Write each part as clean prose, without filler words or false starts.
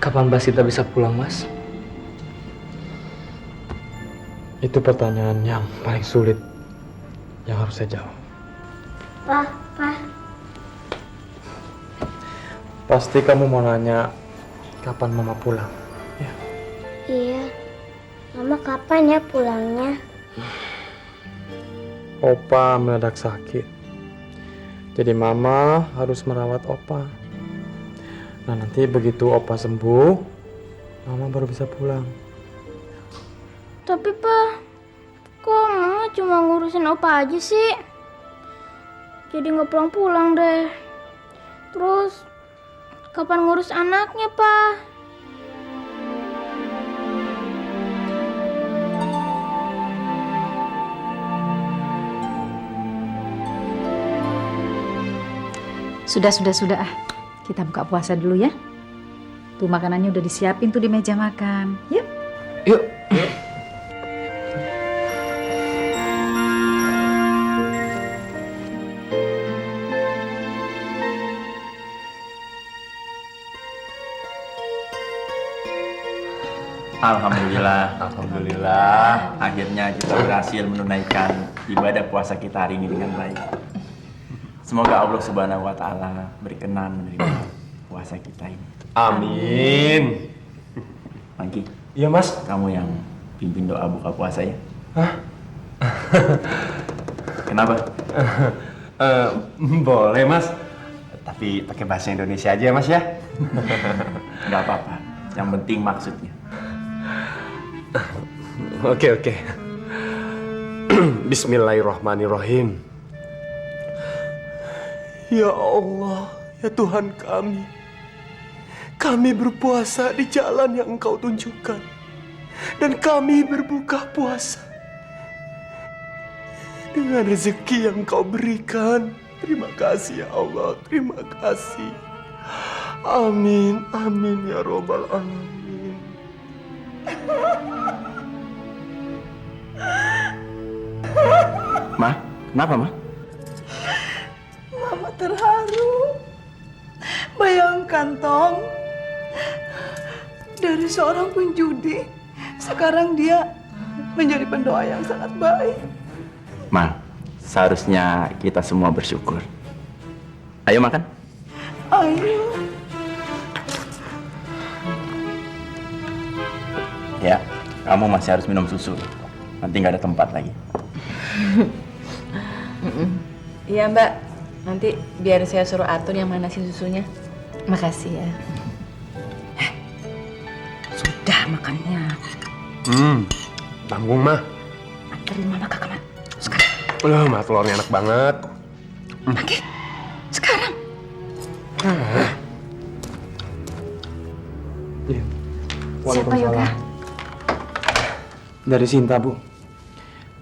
Kapan Mbak Sinta bisa pulang, Mas? Itu pertanyaan yang paling sulit yang harus saya jawab. Pa. Pasti kamu mau nanya kapan Mama pulang, ya? Iya. Mama kapan ya pulangnya? Opa mendadak sakit. Jadi Mama harus merawat Opa. Nah, nanti begitu Opa sembuh, Mama baru bisa pulang. Tapi Pa, kok Mama cuma ngurusin Opa aja sih? Jadi nggak pulang-pulang deh. Terus kapan ngurus anaknya, Pa? Sudah. Kita buka puasa dulu ya. Tuh makanannya udah disiapin tuh di meja makan. Yuk. Yuk. Alhamdulillah. Akhirnya kita berhasil menunaikan ibadah puasa kita hari ini dengan baik. Semoga Allah Subhanahu wa Ta'ala berkenan menerima puasa kita ini. Amin. Mangki, Iya, Mas. kamu yang pimpin doa buka puasa ya. Hah? Kenapa? Boleh, Mas. Tapi pakai bahasa Indonesia aja ya, Mas ya. Nggak apa-apa. Yang penting maksudnya. Oke. Bismillahirrahmanirrahim. Ya Allah, ya Tuhan kami berpuasa di jalan yang Engkau tunjukkan. Dan kami berbuka puasa dengan rezeki yang Engkau berikan. Terima kasih ya Allah, terima kasih. Amin ya Rabbal Alamin. Ma, kenapa, Ma? Mama terharu. Bayangkan, Tom. Dari seorang penjudi, sekarang dia menjadi pendoa yang sangat baik. Ma, seharusnya kita semua bersyukur. Ayo makan. Ayo. Ya, kamu masih harus minum susu. Nanti nggak ada tempat lagi. Iya Mbak, nanti biar saya suruh atur yang manasin susunya. Makasih ya. Sudah makannya. Tanggung, Mah. Anterin Mama ke kamar. Sekarang. Mah, telurnya enak banget. Oke. Sekarang. Iya. Siapa Yoga? Dari Sinta, Bu.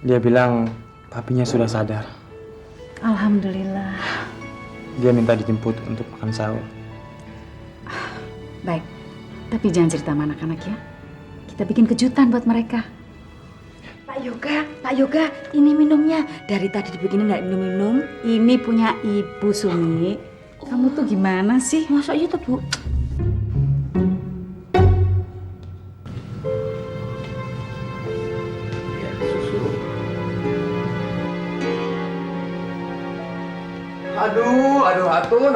Dia bilang papinya sudah sadar. Alhamdulillah. Dia minta dijemput untuk makan sahur. Baik. Tapi jangan cerita sama anak-anak ya. Kita bikin kejutan buat mereka. Pak Yoga, ini minumnya. Dari tadi dibikinin nggak minum-minum. Ini punya Ibu Sumi. Kamu tuh gimana sih? Masa iya tuh, Bu? Aduh, Atun.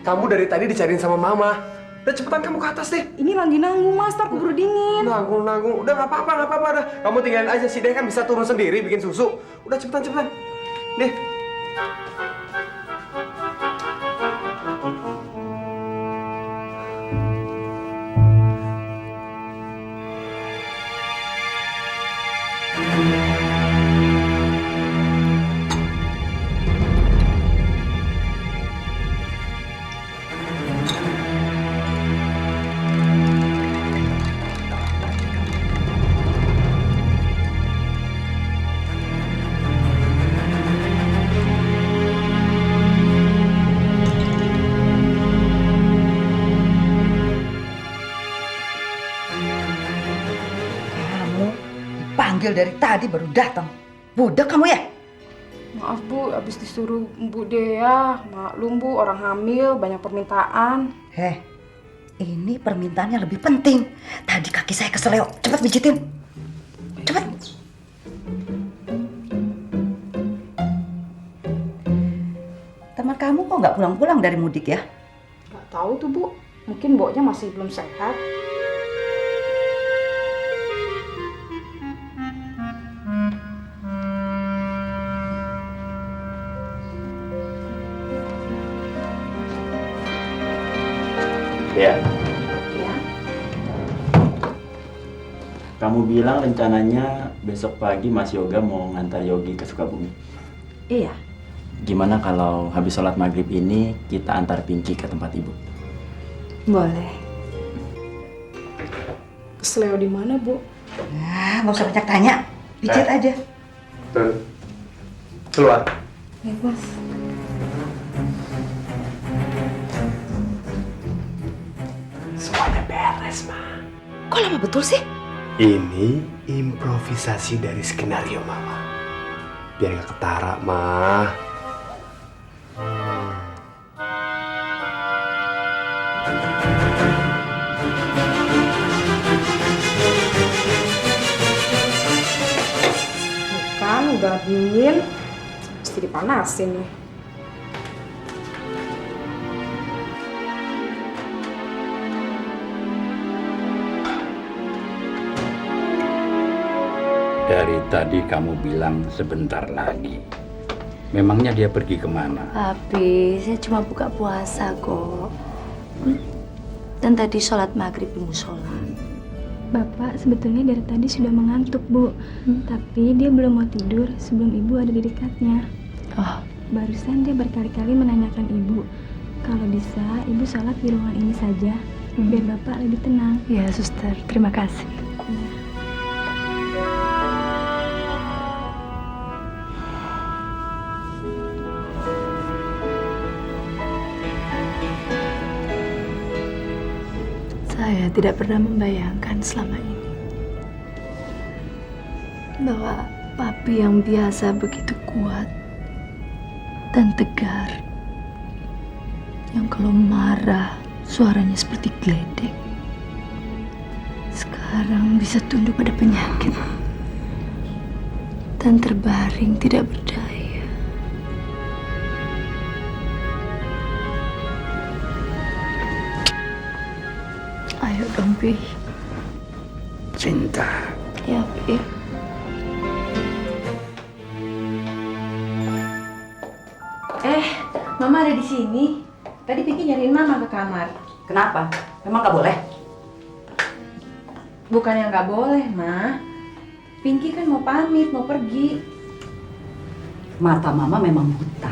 Kamu dari tadi dicariin sama Mama. Udah cepetan kamu ke atas deh. Ini lagi nanggung, Mas. Tak keburu dingin. Nanggung. Udah nggak apa-apa. Udah. Kamu tinggalin aja, si Deh kan bisa turun sendiri bikin susu. Udah cepetan. Nih. Panggil dari tadi baru datang. Budak kamu ya? Maaf Bu, habis disuruh Bu Dea. Maklum Bu, orang hamil, banyak permintaan. Ini permintaannya lebih penting. Tadi kaki saya keseleo. Cepat pijitin. Cepat. Teman kamu kok nggak pulang-pulang dari mudik ya? Nggak tahu tuh Bu, mungkin Mboknya masih belum sehat. Ya. Kamu bilang rencananya besok pagi Mas Yoga mau ngantar Yogi ke Sukabumi. Iya. Gimana kalau habis sholat maghrib ini kita antar Pinky ke tempat ibu? Boleh. Kesleo di mana Bu? Nah, nggak usah banyak tanya. Pijat aja. Keluar. Baik, Mas. Semuanya beres, Ma. Kok lama betul sih? Ini improvisasi dari skenario Mama. Biar nggak ketara, Ma. Bukan, udah dingin. Mesti dipanasin nih. Dari tadi kamu bilang sebentar lagi. Memangnya dia pergi kemana? Tapi saya cuma buka puasa kok. Dan tadi sholat maghrib di musola. Bapak sebetulnya dari tadi sudah mengantuk, Bu. Tapi dia belum mau tidur sebelum ibu ada di dekatnya. Oh, Barusan dia berkali-kali menanyakan ibu, kalau bisa ibu sholat di ruangan ini saja, biar bapak lebih tenang. ya suster, terima kasih. Saya tidak pernah membayangkan selama ini bahwa papi yang biasa begitu kuat dan tegar, yang kalau marah suaranya seperti geledek, sekarang bisa tunduk pada penyakit dan terbaring tidak berdaya. Ayo dong, Pi. Cinta. Ya, Pi. Mama ada di sini. Tadi Pinky nyariin Mama ke kamar. Kenapa? Memang nggak boleh? Bukan yang nggak boleh, Ma. Pinky kan mau pamit, mau pergi. Mata Mama memang buta.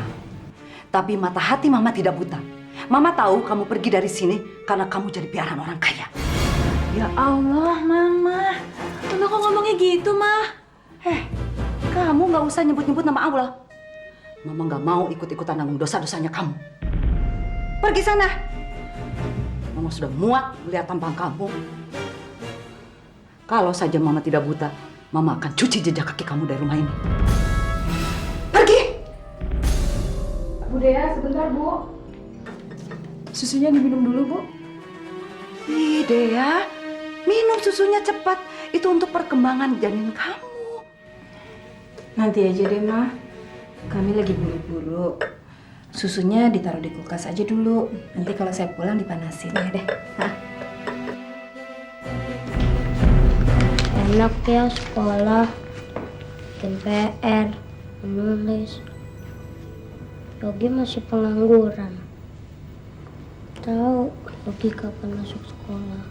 Tapi mata hati Mama tidak buta. Mama tahu kamu pergi dari sini karena kamu jadi piaraan orang kaya. Ya Allah, Mama. Mama kok ngomongnya gitu, Ma? Kamu nggak usah nyebut-nyebut nama Allah. Mama nggak mau ikut-ikutan nanggung dosa-dosanya kamu. Pergi sana. Mama sudah muak melihat tampang kamu. Kalau saja Mama tidak buta, Mama akan cuci jejak kaki kamu dari rumah ini. Pergi! Bu Dea, sebentar Bu. Susunya diminum dulu Bu. Ih, Dea, minum susunya cepat. Itu untuk perkembangan janin kamu. Nanti aja deh, Ma. Kami lagi buru-buru. Susunya ditaruh di kulkas aja dulu. Nanti kalau saya pulang dipanasin. Ya deh. Enak ya sekolah, bikin PR, menulis. Yogi masih pengangguran. Tahu Yogi kapan masuk sekolah.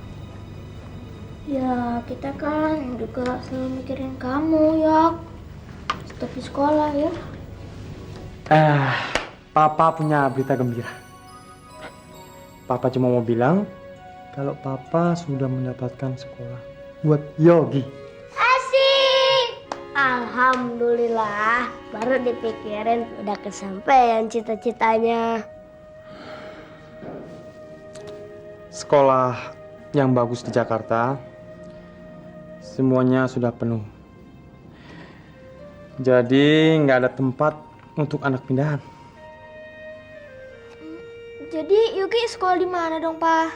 Ya kita kan juga selalu mikirin kamu ya. Stop di sekolah ya. Papa punya berita gembira. Papa cuma mau bilang kalau Papa sudah mendapatkan sekolah buat Yogi. Asik! Alhamdulillah, baru dipikirin udah kesampaian cita-citanya. Sekolah yang bagus di Jakarta semuanya sudah penuh. Jadi nggak ada tempat untuk anak pindahan. Jadi Yogi sekolah di mana dong, Pak?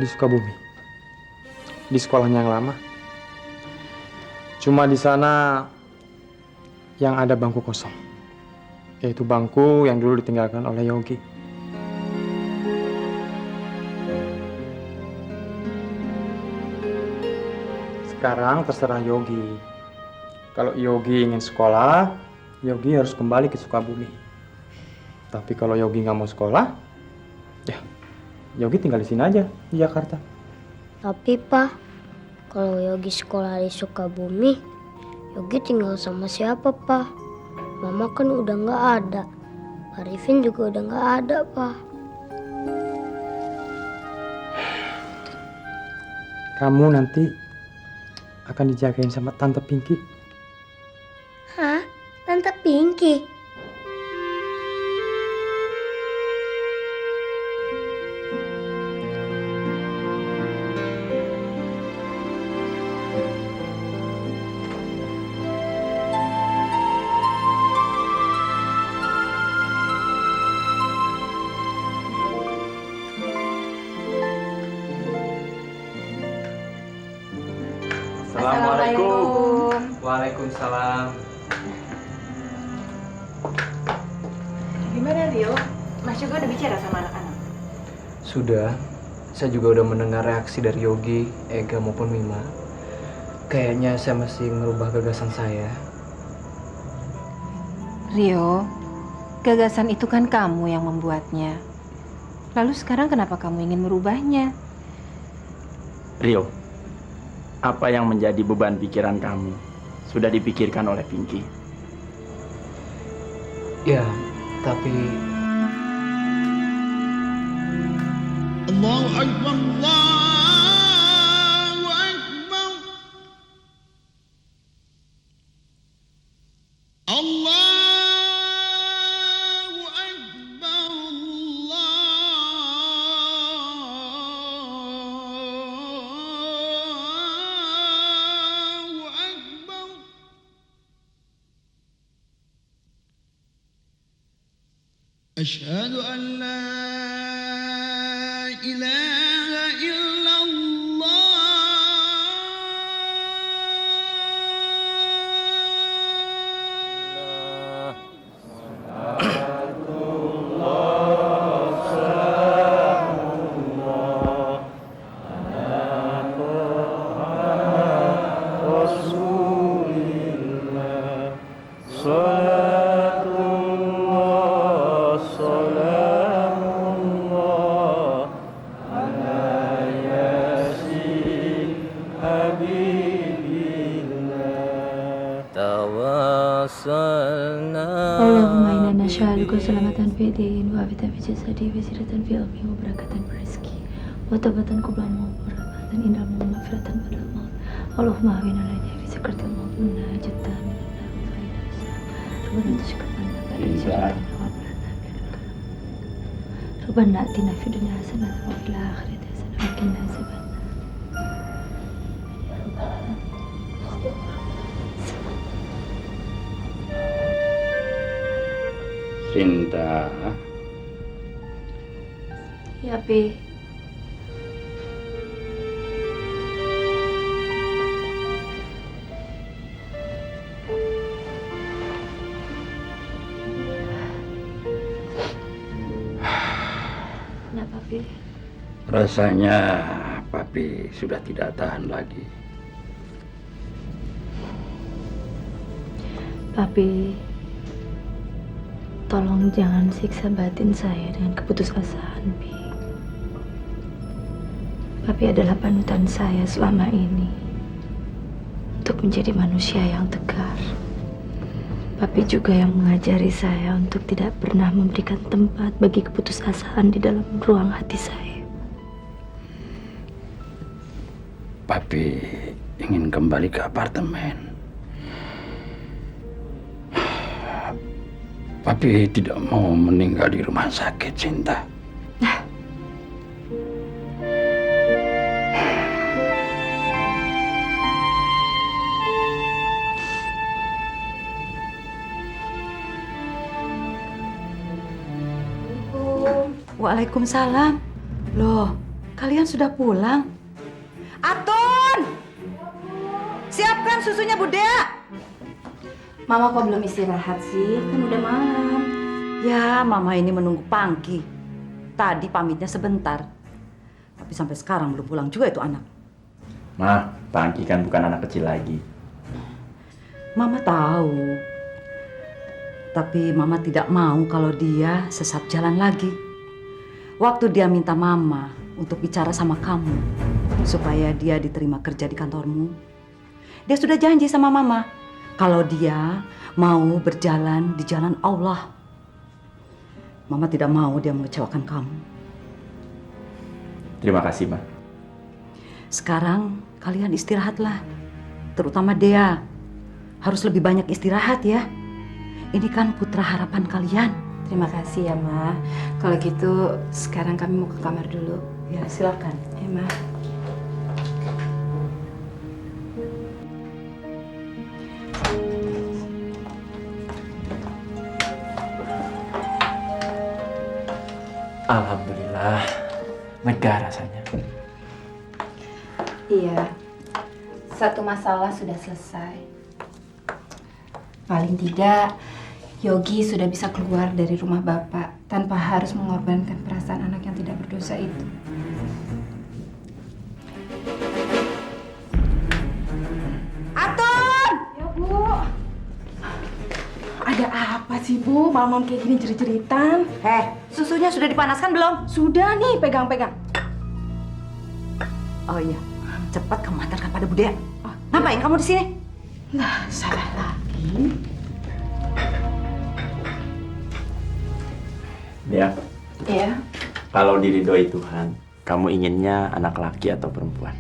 di Sukabumi. Di sekolahnya yang lama. Cuma di sana yang ada bangku kosong. Yaitu bangku yang dulu ditinggalkan oleh Yogi. Sekarang terserah Yogi. Kalau Yogi ingin sekolah, Yogi harus kembali ke Sukabumi. Tapi kalau Yogi nggak mau sekolah, ya Yogi tinggal di sini aja, di Jakarta. Tapi Pak, kalau Yogi sekolah di Sukabumi, Yogi tinggal sama siapa Pak? Mama kan udah nggak ada. Pak Arifin juga udah nggak ada Pak. Kamu nanti akan dijagain sama Tante Pinky. Hah? Tante Pinky? Assalamualaikum. Waalaikumsalam. Gimana Rio? Mas juga udah bicara sama anak-anak? Sudah. Saya juga udah mendengar reaksi dari Yogi, Ega maupun Mima. Kayaknya saya mesti merubah gagasan saya. Rio, gagasan itu kan kamu yang membuatnya. Lalu sekarang kenapa kamu ingin merubahnya? Rio, apa yang menjadi beban pikiran kamu sudah dipikirkan oleh Pinky. Ya, tapi Allahu Akbar, Allahu Akbar. Allahu Akbar, Allahu Akbar. Asyhadu an la ilaha illallah. Allahumma inna nas'aluka salamatan fi din wa afiyatan fi jasadi wa ziyadatan fi ilmi wa barakatan fi rizki wa taubatan qabla al-maut wa rahmatan inda al-maut wa maghfiratan ba'da al-maut. Allahumma awina lana fi sakratil maut wa najatan min an-nar wa fa'ina Rabbana tusykurna ba'da Rabbana atina fid dunya hasanatan wa fil akhirati hasanatan wa qina adzabannar. Sinta. Ya, Pi. Kenapa, Pi? Rasanya Papi sudah tidak tahan lagi. Papi, tolong jangan siksa batin saya dengan keputusasaan, Pi. Papi adalah panutan saya selama ini untuk menjadi manusia yang tegar. Papi juga yang mengajari saya untuk tidak pernah memberikan tempat bagi keputusasaan di dalam ruang hati saya. Papi ingin kembali ke apartemen. Papi tidak mau meninggal di rumah sakit, Sinta. Waalaikumsalam. Loh, kalian sudah pulang? Atun! Siapkan susunya Bu Dea. Mama kok belum istirahat sih? Kan udah malam. Ya, Mama ini menunggu Pangki. Tadi pamitnya sebentar. Tapi sampai sekarang belum pulang juga itu anak. Ma, Pangki kan bukan anak kecil lagi. Mama tahu. Tapi Mama tidak mau kalau dia sesat jalan lagi. Waktu dia minta Mama untuk bicara sama kamu supaya dia diterima kerja di kantormu, dia sudah janji sama Mama kalau dia mau berjalan di jalan Allah. Mama tidak mau dia mengecewakan kamu. Terima kasih, Ma. Sekarang kalian istirahatlah. Terutama Dea. Harus lebih banyak istirahat ya. Ini kan putra harapan kalian. Terima kasih ya, Ma. Kalau gitu sekarang kami mau ke kamar dulu. Ya, silakan. Ya, Ma. Alhamdulillah, lega rasanya. Iya, satu masalah sudah selesai. Paling tidak, Yogi sudah bisa keluar dari rumah Bapak tanpa harus mengorbankan perasaan anak yang tidak berdosa itu. Atun! Ya, Bu. Ada apa sih, Bu? Malam-malam kayak gini jerit-jeritan. Susunya sudah dipanaskan belum? Sudah nih, pegang-pegang. Oh iya, cepat kamu antarkan pada Bu Dea. Ngapain kamu di sini? Nah, salah lagi. Ya, Iya, kalau diridhoi Tuhan, kamu inginnya anak laki atau perempuan?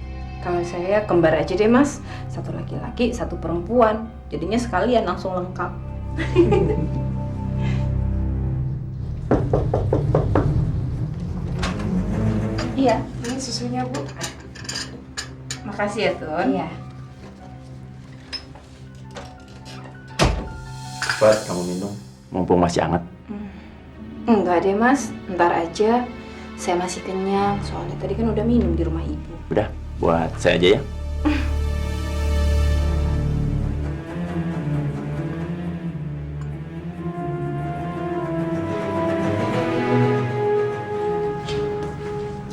kalau saya kembar aja deh, Mas. Satu laki-laki, satu perempuan. Jadinya sekalian langsung lengkap. Iya, Ini susunya, Bu. makasih ya, Tun. Iya. Cepat kamu minum, mumpung masih hangat. Enggak deh, Mas. Ntar aja. Saya masih kenyang. Soalnya tadi kan udah minum di rumah Ibu. Udah, buat saya aja ya.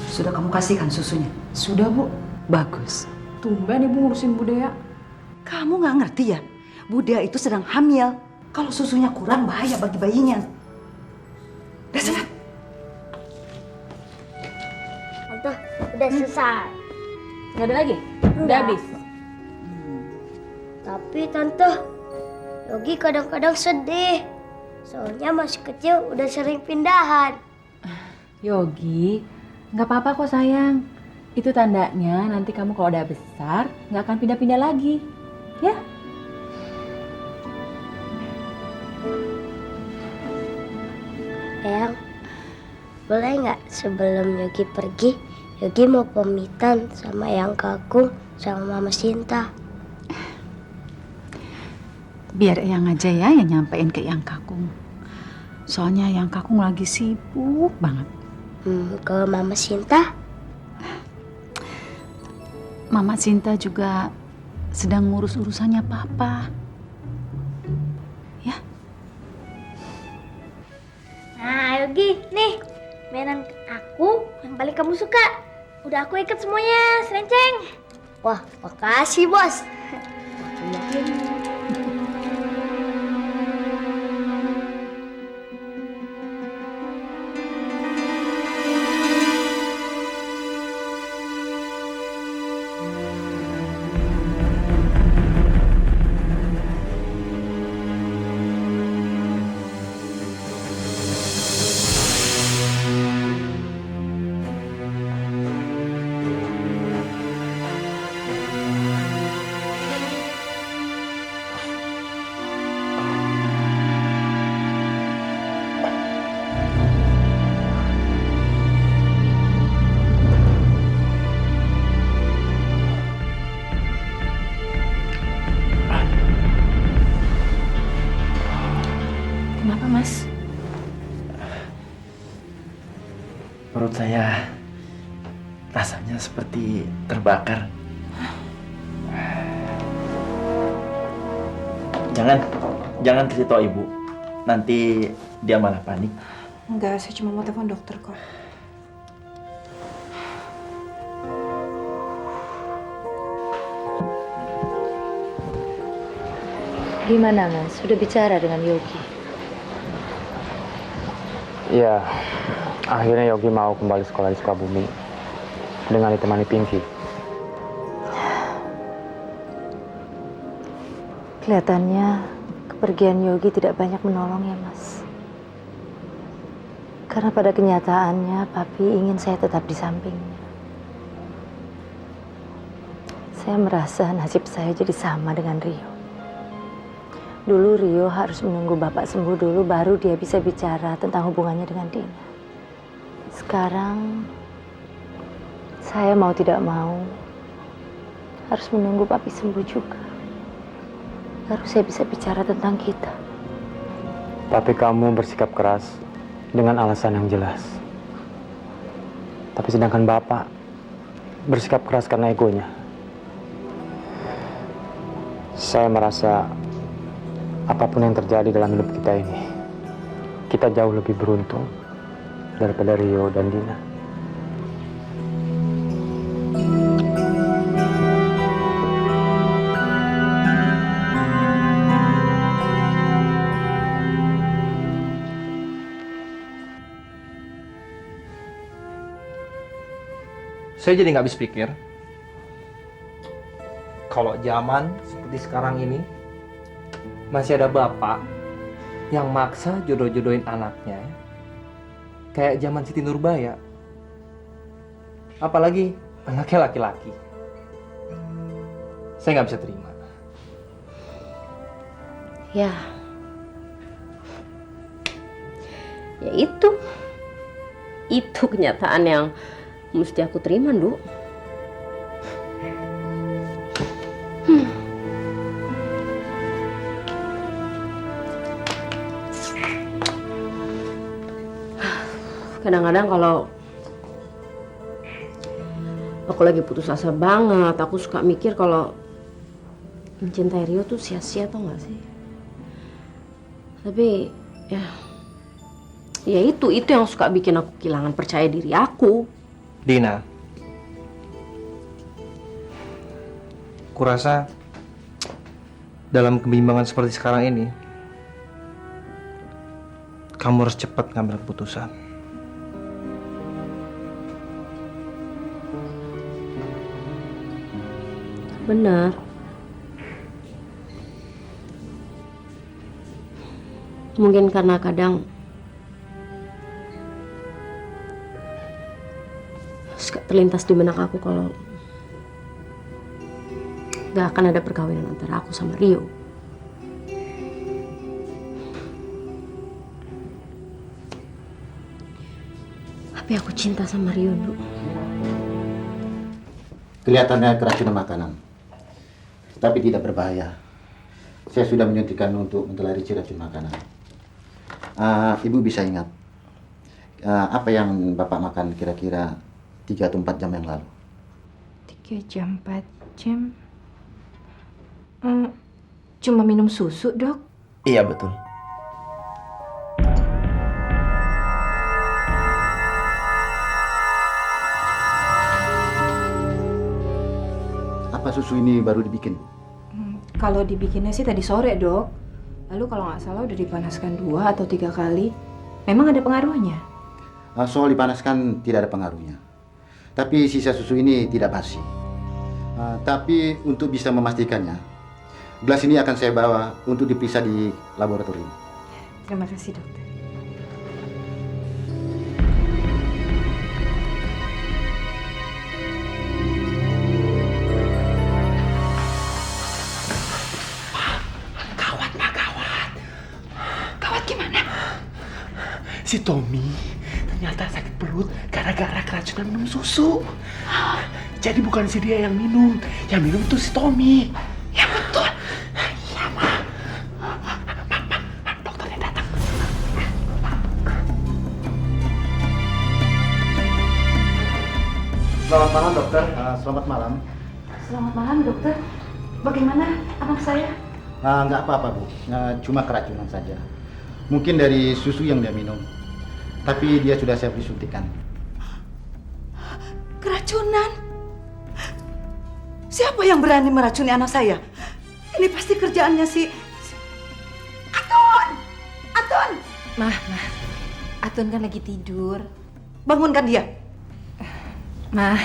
Sudah kamu kasihkan susunya? Sudah, Bu. Bagus. Tumben Ibu ngurusin Bu Dea. Kamu nggak ngerti ya? Bu Dea itu sedang hamil. Kalau susunya kurang bahaya bagi bayinya. Udah cepat. Tante, udah selesai. Nggak ada lagi? Udah habis? Tapi Tante, Yogi kadang-kadang sedih. Soalnya masih kecil udah sering pindahan. Yogi, nggak apa-apa kok sayang. Itu tandanya nanti kamu kalau udah besar nggak akan pindah-pindah lagi. Ya? Eyang, boleh nggak sebelum Yogi pergi, Yogi mau pamitan sama Eyang Kakung sama Mama Sinta. Biar Eyang aja ya yang nyampein ke Eyang Kakung. Soalnya Eyang Kakung lagi sibuk banget. Ke Mama Sinta? Mama Sinta juga sedang ngurus urusannya Papa. Ya? Nah, Yogi, nih mainan aku yang paling kamu suka. Udah aku ikat semuanya, serenceng. Wah, makasih bos. Rasanya seperti terbakar. Jangan kasih tahu ibu. Nanti dia malah panik. Enggak, saya cuma mau telepon dokter kok. Gimana Mas? Sudah bicara dengan Yogi? Iya, akhirnya Yogi mau kembali sekolah di Sukabumi dengan ditemani Pinky. Kelihatannya kepergian Yogi tidak banyak menolong ya Mas. Karena pada kenyataannya Papi ingin saya tetap di sampingnya. Saya merasa nasib saya jadi sama dengan Rio. Dulu Rio harus menunggu Bapak sembuh dulu baru dia bisa bicara tentang hubungannya dengan Dina. Sekarang saya mau tidak mau harus menunggu Papi sembuh juga. Baru saya bisa bicara tentang kita. Tapi kamu bersikap keras dengan alasan yang jelas. Tapi sedangkan Bapak bersikap keras karena egonya. Saya merasa apapun yang terjadi dalam hidup kita ini, kita jauh lebih beruntung daripada Rio dan Dina. Saya jadi nggak habis pikir kalau zaman seperti sekarang ini masih ada bapak yang maksa jodoh-jodohin anaknya kayak zaman Siti Nurbaya. Apalagi anaknya laki-laki. Saya nggak bisa terima. Ya itu kenyataan yang mesti aku terima, Nduk. Kadang-kadang kalau aku lagi putus asa banget, aku suka mikir kalau mencintai Rio tuh sia-sia, tau gak sih? Tapi ya itu yang suka bikin aku kehilangan percaya diri aku. Dina, kurasa dalam kebimbangan seperti sekarang ini, kamu harus cepat ngambil keputusan. Benar. Mungkin karena kadang suka terlintas di benak aku kalau gak akan ada perkawinan antara aku sama Rio. Tapi aku cinta sama Rio, Nduk. Kelihatannya keracunan makanan, tapi tidak berbahaya. Saya sudah menyuntikkan untuk menteliti racun makanan. Ibu bisa ingat apa yang Bapak makan kira-kira 3 atau 4 jam yang lalu? 3 jam, 4 jam? Cuma minum susu, Dok. Iya, betul. Apa susu ini baru dibikin? Kalau dibikinnya sih tadi sore, Dok. Lalu kalau nggak salah udah dipanaskan 2 atau 3 kali. Memang ada pengaruhnya? Soal dipanaskan tidak ada pengaruhnya. Tapi sisa susu ini tidak basi. Tapi untuk bisa memastikannya, gelas ini akan saya bawa untuk diperiksa di laboratorium. Terima kasih, Dokter. Si Tommy ternyata sakit perut gara-gara keracunan minum susu. Jadi bukan si dia yang minum tuh si Tommy. Ya betul. Iya, Ma. Dokternya datang. Selamat malam dokter. Selamat malam. Selamat malam, dokter. Bagaimana anak saya? Nggak apa-apa Bu, cuma keracunan saja. Mungkin dari susu yang dia minum. Tapi dia sudah saya beri suntikan. Keracunan? Siapa yang berani meracuni anak saya? Ini pasti kerjaannya si Atun! Atun! Mah, Atun kan lagi tidur. Bangunkan dia. Mah,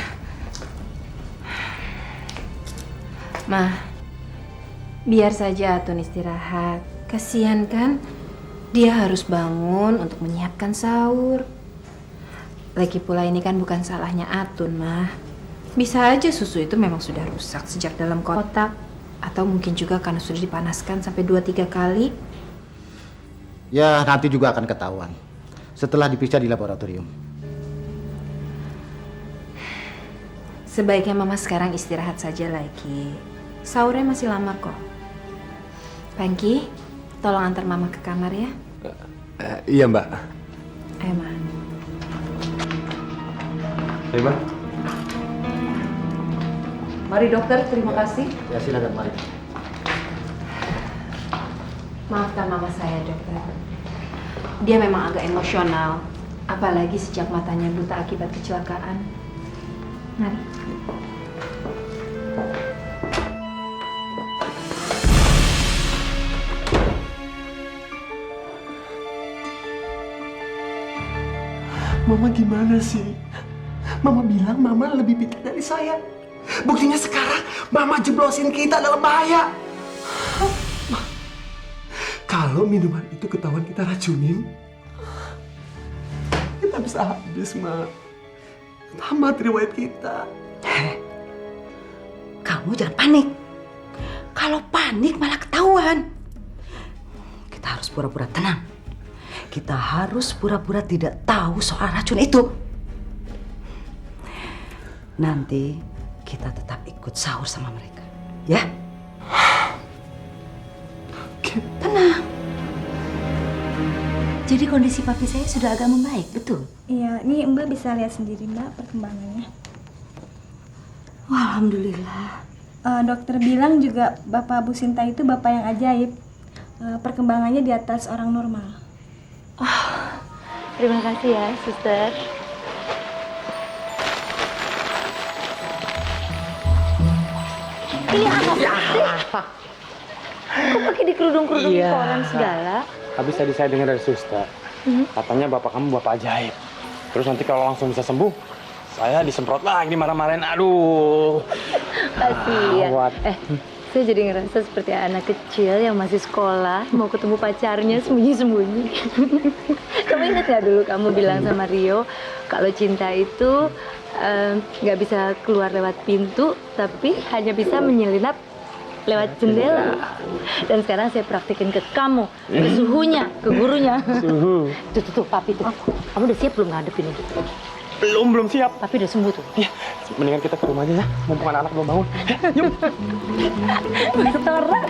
biar saja Atun istirahat. Kasihan kan? Dia harus bangun untuk menyiapkan sahur. Lagi pula ini kan bukan salahnya Atun, Mah. Bisa aja susu itu memang sudah rusak sejak dalam kotak. Atau mungkin juga karena sudah dipanaskan sampai 2-3 kali. Ya, nanti juga akan ketahuan. Setelah diperiksa di laboratorium. Sebaiknya Mama sekarang istirahat saja lagi. Sahurnya masih lama kok. Pangki, tolong antar Mama ke kamar ya. Iya Mbak. Ayo, Ma. Ayo Mbak. Mari dokter, terima kasih. Ya silakan mari. Maafkan Mama saya, dokter. Dia memang agak emosional. Apalagi sejak matanya buta akibat kecelakaan. Mari. Mama gimana sih? Mama bilang Mama lebih pintar dari saya. Buktinya sekarang Mama jeblosin kita dalam bahaya. Kalau minuman itu ketahuan kita racunin, kita bisa habis, Ma. Tamat riwayat kita. Kamu jangan panik. Kalau panik malah ketahuan. Kita harus pura-pura tenang. Kita harus pura-pura tidak tahu soal racun itu. Nanti kita tetap ikut sahur sama mereka, ya? Tenang. Jadi kondisi papi saya sudah agak membaik, betul? Iya, ini Mbak bisa lihat sendiri Mbak perkembangannya. Wah, alhamdulillah. Dokter bilang juga Bapak Bu Sinta itu bapak yang ajaib. Perkembangannya di atas orang normal. Terima kasih ya, suster. Ini apa sih? Kok pakai dikerudung-kerudung koran segala? Habis tadi saya dengar dari suster, katanya bapak kamu bapak ajaib. Terus nanti kalau langsung bisa sembuh, saya disemprot lagi dimarah-marahin. Aduh. Kasihan. Saya jadi ngerasa seperti anak kecil yang masih sekolah, mau ketemu pacarnya sembunyi-sembunyi. Kamu ingat gak dulu kamu bilang sama Rio, kalau cinta itu nggak bisa keluar lewat pintu, tapi hanya bisa menyelinap lewat jendela. Dan sekarang saya praktikin ke kamu, ke suhunya, ke gurunya. Suhu. Tuh, papi tuh. Kamu udah siap belum ngadepin ini? Belum siap. Tapi udah sembuh tuh. Iya, mendingan kita ke rumah aja ya, mumpung anak-anak belum bangun. Yuk. Setoran.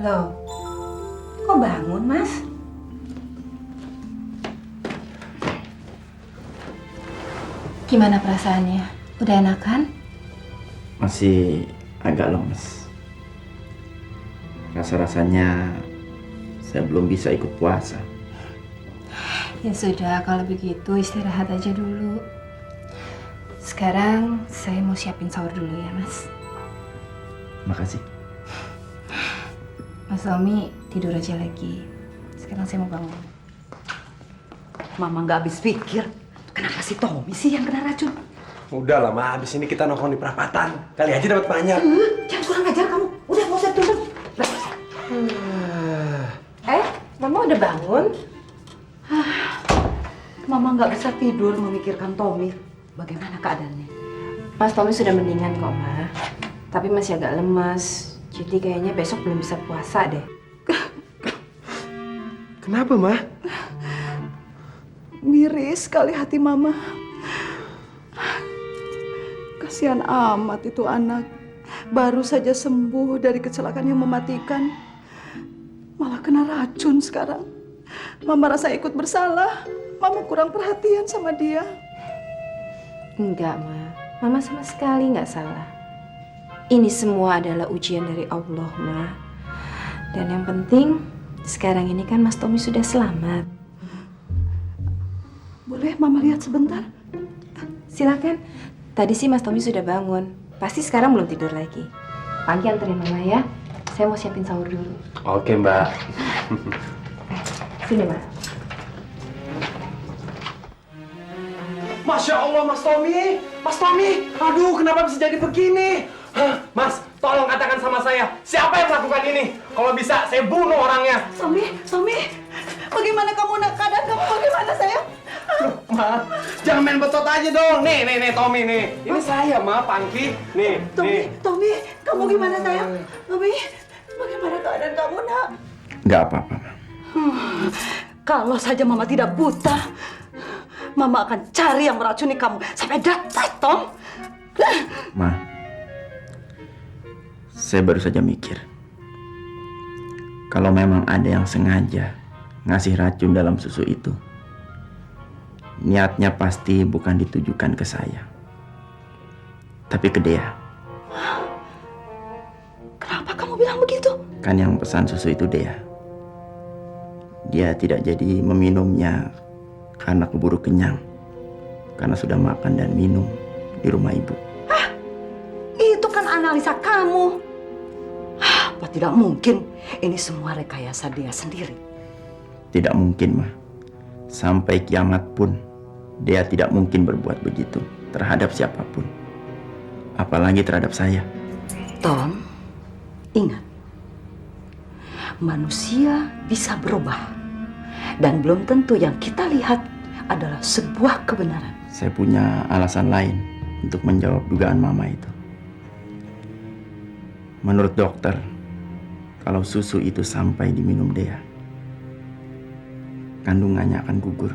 Loh, kok bangun, Mas? Gimana perasaannya? Udah enakan? Masih agak lemes. rasa-rasanya saya belum bisa ikut puasa. Ya sudah, kalau begitu istirahat aja dulu. Sekarang saya mau siapin sahur dulu ya, Mas. Makasih. Mas Tommy tidur aja lagi. Sekarang saya mau bangun. Mama nggak habis pikir, kenapa si Tommy sih yang kena racun? Udah lah, Ma. Abis ini kita nongkrong di perapatan. Kali aja dapat banyak. Jangan kurang ajar kamu. Udah, nggak usah turun. Mama udah bangun? Mama nggak bisa tidur memikirkan Tommy. Bagaimana keadaannya? Mas Tommy sudah mendingan kok, Ma. Tapi masih agak lemas. Jadi kayaknya besok belum bisa puasa deh. Kenapa, Ma? Miris sekali hati Mama. Kasihan amat itu anak. Baru saja sembuh dari kecelakaan yang mematikan. Malah kena racun sekarang. Mama rasa ikut bersalah. Mama kurang perhatian sama dia. Enggak, Ma. Mama sama sekali nggak salah. Ini semua adalah ujian dari Allah, Ma. Dan yang penting, sekarang ini kan Mas Tommy sudah selamat. Boleh Mama lihat sebentar? Silakan. Tadi sih Mas Tommy sudah bangun. Pasti sekarang belum tidur lagi. Pagi anterin Mama ya. Saya mau siapin sahur dulu. Oke, Mbak. Sini, Ma. Masya Allah, Mas Tommy. Mas Tommy, aduh, kenapa bisa jadi begini? Hah, Mas, tolong katakan sama saya, siapa yang melakukan ini? Kalau bisa, saya bunuh orangnya. Tommy, bagaimana kamu nak keadaan kamu bagaimana sayang? Ma, jangan main betot aja dong. Nih, Tommy nih. Ini saya, Ma, Pangki. Nih, nih. Tommy, kamu gimana sayang? Tommy, bagaimana keadaan kamu nak? Nggak apa-apa, Ma. Kalau saja Mama tidak buta, Mama akan cari yang meracuni kamu sampai dapat, Tom. Ma, saya baru saja mikir. Kalau memang ada yang sengaja ngasih racun dalam susu itu, niatnya pasti bukan ditujukan ke saya, tapi ke Dea. Kenapa kamu bilang begitu? Kan yang pesan susu itu Dea. Dia tidak jadi meminumnya karena keburu kenyang, karena sudah makan dan minum di rumah ibu. Itu kan analisa kamu. Apa tidak mungkin ini semua rekayasa dia sendiri? Tidak mungkin, Ma. Sampai kiamat pun dia tidak mungkin berbuat begitu terhadap siapapun, apalagi terhadap saya. Tom, ingat, manusia bisa berubah. Dan belum tentu yang kita lihat adalah sebuah kebenaran. Saya punya alasan lain untuk menjawab dugaan Mama itu. Menurut dokter, kalau susu itu sampai diminum Dea, kandungannya akan gugur.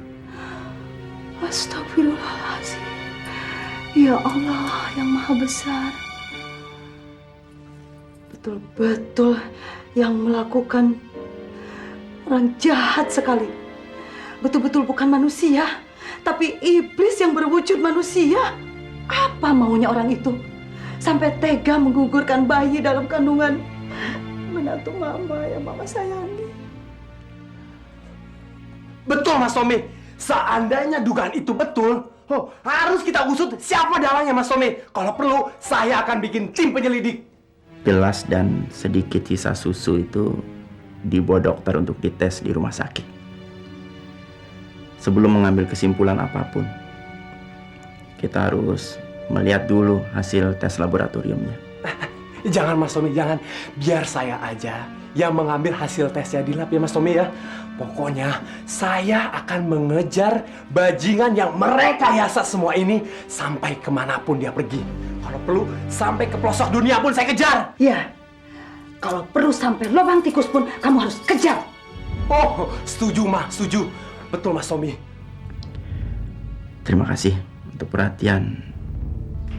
Astagfirullahaladzim. Ya Allah yang Maha Besar. Betul-betul yang melakukan orang jahat sekali. Betul-betul bukan manusia, tapi iblis yang berwujud manusia. Apa maunya orang itu? Sampai tega menggugurkan bayi dalam kandungan menantu Mama yang Mama sayangi. Betul, Mas Tommy. Seandainya dugaan itu betul, harus kita usut siapa dalangnya, Mas Tommy. Kalau perlu, saya akan bikin tim penyelidik. Gelas dan sedikit sisa susu itu dibawa dokter untuk dites di rumah sakit. Sebelum mengambil kesimpulan apapun, kita harus melihat dulu hasil tes laboratoriumnya. Jangan, Mas Tommy, jangan. Biar saya aja yang mengambil hasil tesnya di lab ya, Mas Tommy ya. Pokoknya saya akan mengejar bajingan yang merekayasa semua ini sampai kemanapun dia pergi. Kalau perlu sampai ke pelosok dunia pun saya kejar. Ya, kalau perlu sampai lubang tikus pun kamu harus kejar. Oh, setuju, Ma, setuju. Betul, Mas Tommy. Terima kasih untuk perhatian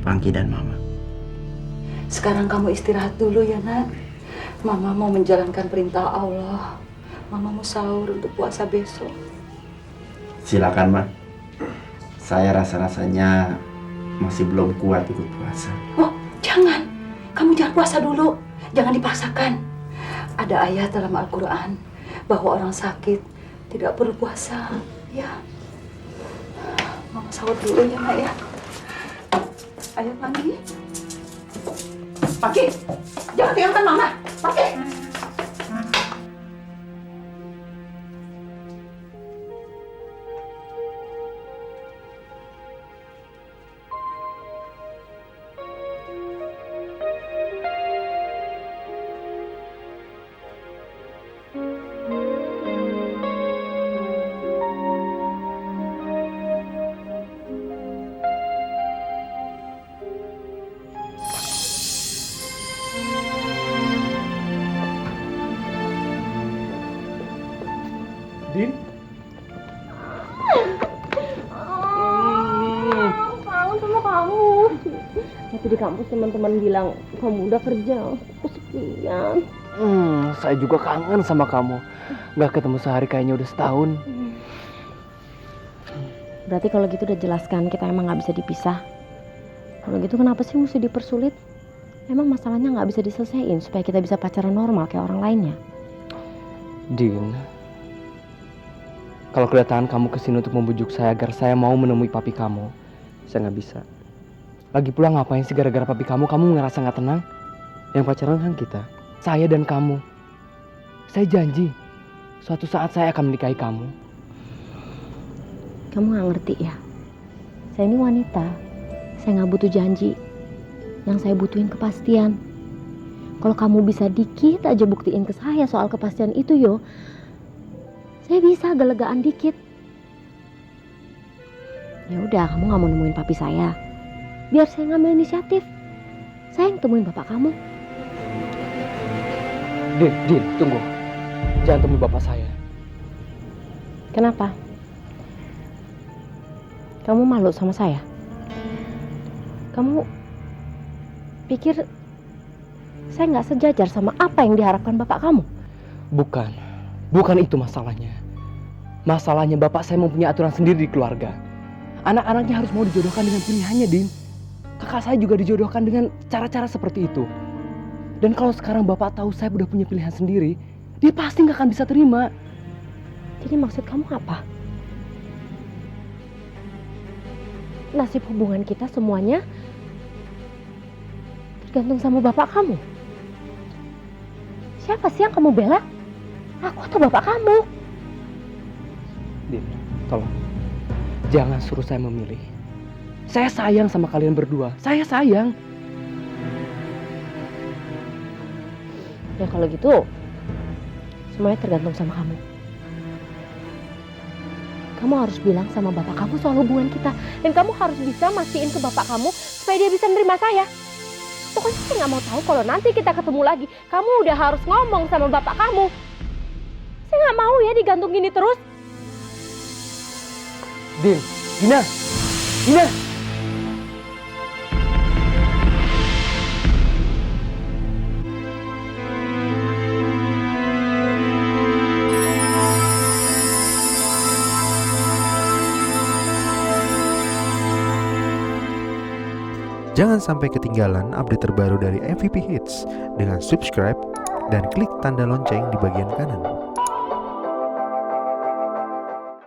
Pangki dan Mama. Sekarang kamu istirahat dulu ya, Nak. Mama mau menjalankan perintah Allah. Mama mau sahur untuk puasa besok. Silakan, Ma. Saya rasa-rasanya masih belum kuat ikut puasa. Oh, jangan. Kamu jangan puasa dulu. Jangan dipaksakan. Ada ayat dalam Al-Quran bahwa orang sakit tidak perlu puasa. Ya. Mama sahur dulu ya, Nak ya. Ayo Pagi. Pagi, jangan tinggalkan Mama. Pagi. Din? Kangen sama kamu. Waktu di kampus teman-teman bilang kamu udah kerja, kesepian. Saya juga kangen sama kamu. Nggak ketemu sehari kayaknya udah setahun. Berarti kalau gitu udah jelaskan kita emang nggak bisa dipisah. Kalau gitu kenapa sih mesti dipersulit? Emang masalahnya nggak bisa diselesaikan supaya kita bisa pacaran normal kayak orang lainnya? Din, kalau kedatangan kamu ke sini untuk membujuk saya agar saya mau menemui papi kamu, saya nggak bisa. Lagi pula ngapain sih gara-gara papi kamu ngerasa nggak tenang? Yang pacaran kan kita, saya dan kamu. Saya janji, suatu saat saya akan menikahi kamu. Kamu nggak ngerti ya? Saya ini wanita, saya nggak butuh janji. Yang saya butuhin kepastian. Kalau kamu bisa dikit aja buktiin ke saya soal kepastian itu yo, saya bisa agak legaan dikit. Ya udah, kamu nggak mau nemuin papi saya. Biar saya ngambil inisiatif. Saya yang temuin bapak kamu. Din, tunggu. Jangan temui bapak saya. Kenapa? Kamu malu sama saya? Kamu pikir saya nggak sejajar sama apa yang diharapkan bapak kamu? Bukan itu masalahnya. Masalahnya bapak saya mempunyai aturan sendiri di keluarga. Anak-anaknya harus mau dijodohkan dengan pilihannya, Din. Kakak saya juga dijodohkan dengan cara-cara seperti itu. Dan kalau sekarang bapak tahu saya udah punya pilihan sendiri, dia pasti nggak akan bisa terima. Jadi maksud kamu apa? Nasib hubungan kita semuanya tergantung sama bapak kamu. Siapa sih yang kamu bela? Aku atau bapak kamu? Din, tolong. Jangan suruh saya memilih. Saya sayang sama kalian berdua. Saya sayang. Ya kalau gitu, semuanya tergantung sama kamu. Kamu harus bilang sama bapak kamu soal hubungan kita. Dan kamu harus bisa mastiin ke bapak kamu supaya dia bisa nerima saya. Pokoknya saya nggak mau tahu kalau nanti kita ketemu lagi, kamu udah harus ngomong sama bapak kamu. Saya nggak mau ya digantung gini terus. Din, Dina. Jangan sampai ketinggalan update terbaru dari MVP Hits dengan subscribe dan klik tanda lonceng di bagian kanan.